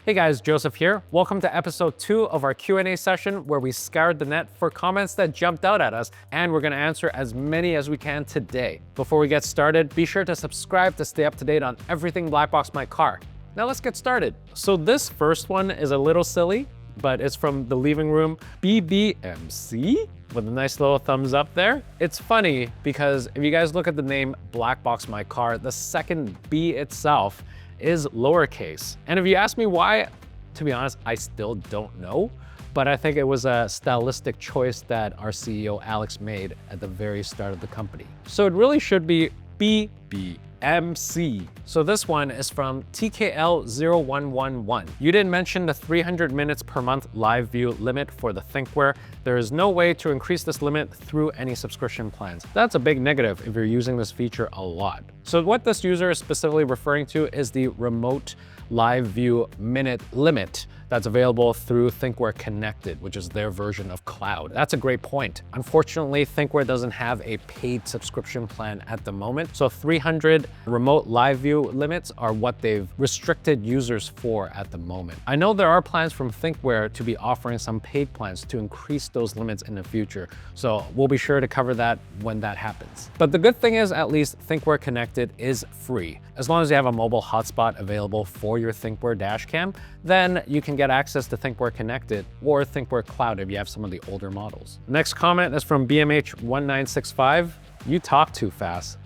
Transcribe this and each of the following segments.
Hey guys, Joseph here. Welcome to episode 2 of our Q&A session where we scoured the net for comments that jumped out at us, and we're gonna answer as many as we can today. Before we get started, be sure to subscribe to stay up to date on everything Blackbox My Car. Now let's get started. So this first one is a little silly, but it's from the living room BBMC with a nice little thumbs up there. It's funny because if you guys look at the name Blackbox My Car, the second B itself is lowercase. And if you ask me why, to be honest, I still don't know, but I think it was a stylistic choice that our CEO Alex made at the very start of the company. So it really should be BBMC. So this one is from TKL0111. You didn't mention the 300 minutes per month live view limit for the Thinkware. There is no way to increase this limit through any subscription plans. That's a big negative if you're using this feature a lot. So what this user is specifically referring to is the remote live view minute limit that's available through Thinkware Connected, which is their version of cloud. That's a great point. Unfortunately, Thinkware doesn't have a paid subscription plan at the moment. So 300 remote live view limits are what they've restricted users for at the moment. I know there are plans from Thinkware to be offering some paid plans to increase those limits in the future. So we'll be sure to cover that when that happens. But the good thing is at least Thinkware Connected is free. As long as you have a mobile hotspot available for your Thinkware dashcam, then you can get access to Thinkware Connected or Thinkware Cloud if you have some of the older models. Next comment is from BMH1965. You talk too fast.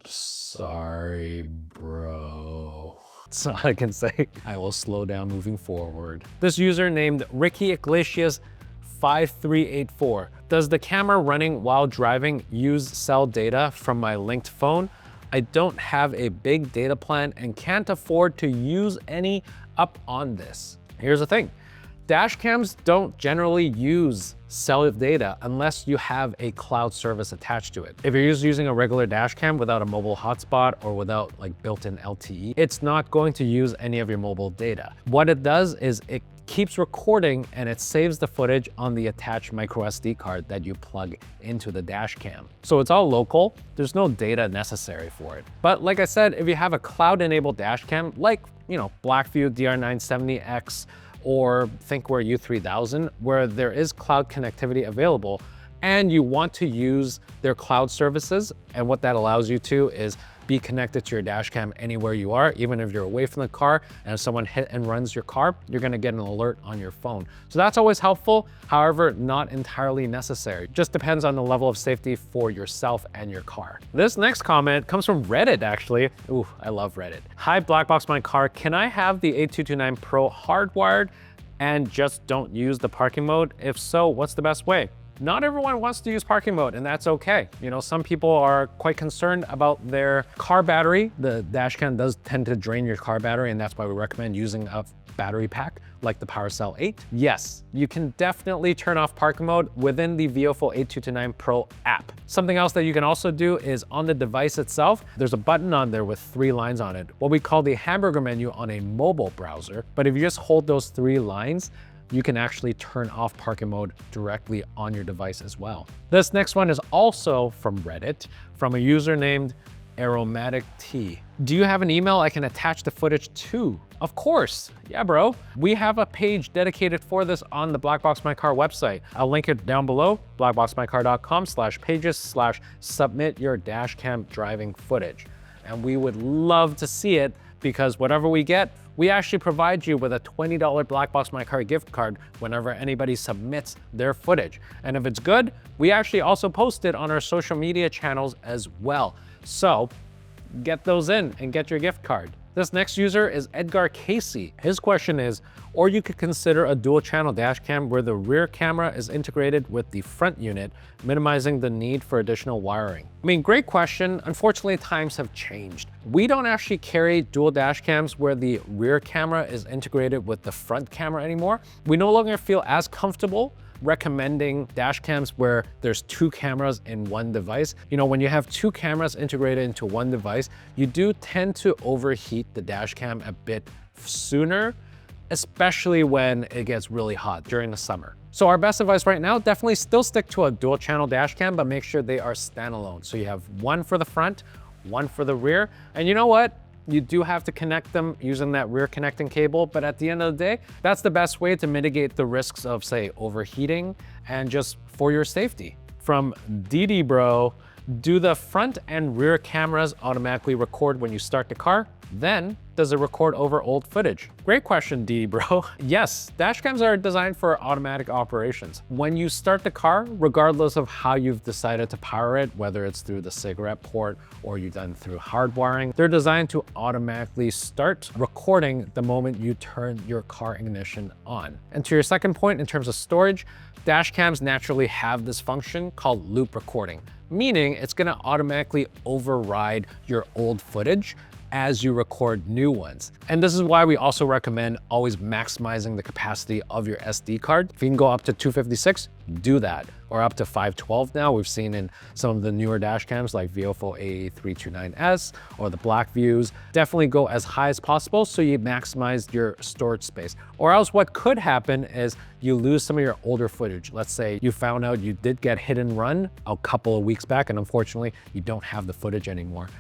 Sorry, bro. That's all I can say. I will slow down moving forward. This user named Ricky Iglesias 5384. Does the camera running while driving use cell data from my linked phone? I don't have a big data plan and can't afford to use any up on this. Here's the thing. Dash cams don't generally use cell data unless you have a cloud service attached to it. If you're just using a regular dash cam without a mobile hotspot or without like built-in LTE, it's not going to use any of your mobile data. What it does is it keeps recording and it saves the footage on the attached micro SD card that you plug into the dash cam. So it's all local, there's no data necessary for it. But like I said, if you have a cloud-enabled dash cam, like BlackVue DR970X or Thinkware U3000, where there is cloud connectivity available, and you want to use their cloud services, and what that allows you to is be connected to your dash cam anywhere you are, even if you're away from the car and if someone hit and runs your car, you're gonna get an alert on your phone. So that's always helpful, however, not entirely necessary. Just depends on the level of safety for yourself and your car. This next comment comes from Reddit, actually. Ooh, I love Reddit. Hi, Blackbox My Car. Can I have the A229 Pro hardwired and just don't use the parking mode? If so, what's the best way? Not everyone wants to use parking mode, and that's okay. Some people are quite concerned about their car battery. The dashcam does tend to drain your car battery, and that's why we recommend using a battery pack like the PowerCell 8. Yes, you can definitely turn off parking mode within the VIOFO A229 Pro app. Something else that you can also do is on the device itself, there's a button on there with 3 lines on it, what we call the hamburger menu on a mobile browser. But if you just hold those 3 lines, you can actually turn off parking mode directly on your device as well. This next one is also from Reddit, from a user named Aromatic T. Do you have an email I can attach the footage to? Of course, yeah bro. We have a page dedicated for this on the Blackbox My Car website. I'll link it down below, blackboxmycar.com/pages/submit your dashcam driving footage. And we would love to see it because whatever we get, we actually provide you with a $20 Blackbox My Car gift card whenever anybody submits their footage. And if it's good, we actually also post it on our social media channels as well. So get those in and get your gift card. This next user is Edgar Casey. His question is, or you could consider a dual channel dash cam where the rear camera is integrated with the front unit, minimizing the need for additional wiring. I mean, great question. Unfortunately, times have changed. We don't actually carry dual dash cams where the rear camera is integrated with the front camera anymore. We no longer feel as comfortable recommending dash cams where there's 2 cameras in one device. When you have 2 cameras integrated into one device, you do tend to overheat the dash cam a bit sooner, especially when it gets really hot during the summer. So our best advice right now, definitely still stick to a dual channel dash cam, but make sure they are standalone. So you have one for the front, one for the rear. And you know what? You do have to connect them using that rear connecting cable, but at the end of the day, that's the best way to mitigate the risks of, say, overheating and just for your safety. From DD Bro, do the front and rear cameras automatically record when you start the car? Then, does it record over old footage? Great question, DD Bro. Yes, dash cams are designed for automatic operations. When you start the car, regardless of how you've decided to power it, whether it's through the cigarette port or you've done through hardwiring, they're designed to automatically start recording the moment you turn your car ignition on. And to your second point, in terms of storage, dash cams naturally have this function called loop recording, meaning it's gonna automatically override your old footage as you record new ones. And this is why we also recommend always maximizing the capacity of your SD card. If you can go up to 256, do that, or up to 512 now. We've seen in some of the newer dash cams like VIOFO A229 or the BlackVues. Definitely go as high as possible so you maximize your storage space. Or else what could happen is you lose some of your older footage. Let's say you found out you did get hit and run a couple of weeks back and unfortunately you don't have the footage anymore.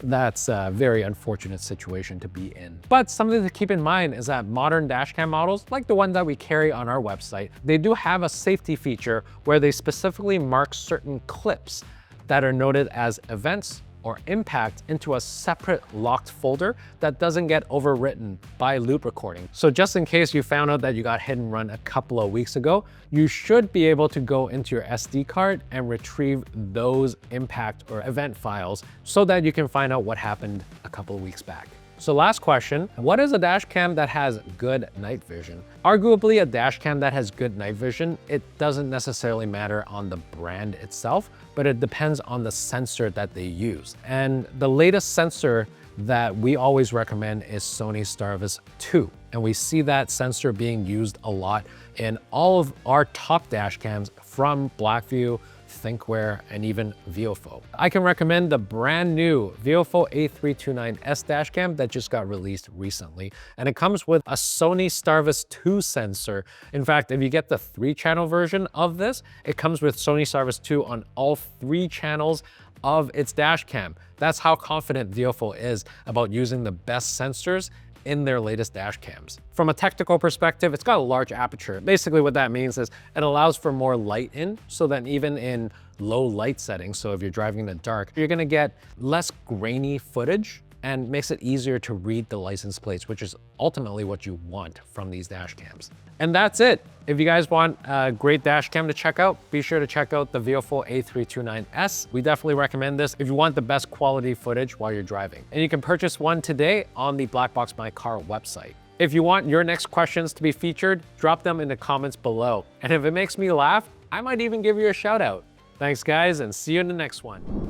That's a very unfortunate situation to be in. But something to keep in mind is that modern dashcam models, like the one that we carry on our website, they do have a safety feature where they specifically mark certain clips that are noted as events or impact into a separate locked folder that doesn't get overwritten by loop recording. So just in case you found out that you got hit and run a couple of weeks ago, you should be able to go into your SD card and retrieve those impact or event files so that you can find out what happened a couple of weeks back. So last question, what is a dash cam that has good night vision? Arguably a dash cam that has good night vision, it doesn't necessarily matter on the brand itself, but it depends on the sensor that they use. And the latest sensor that we always recommend is Sony Starvis 2. And we see that sensor being used a lot in all of our top dash cams from BlackVue, Thinkware, and even VIOFO. I can recommend the brand new VIOFO A229 dash cam that just got released recently. And it comes with a Sony Starvis 2 sensor. In fact, if you get the 3-channel version of this, it comes with Sony Starvis 2 on all 3 channels of its dash cam. That's how confident VIOFO is about using the best sensors in their latest dash cams. From a technical perspective, it's got a large aperture. Basically what that means is it allows for more light in, so that even in low light settings, so if you're driving in the dark, you're gonna get less grainy footage and makes it easier to read the license plates, which is ultimately what you want from these dash cams. And that's it. If you guys want a great dash cam to check out, be sure to check out the VIOFO A229. We definitely recommend this if you want the best quality footage while you're driving. And you can purchase one today on the BlackboxMyCar website. If you want your next questions to be featured, drop them in the comments below. And if it makes me laugh, I might even give you a shout out. Thanks guys, and see you in the next one.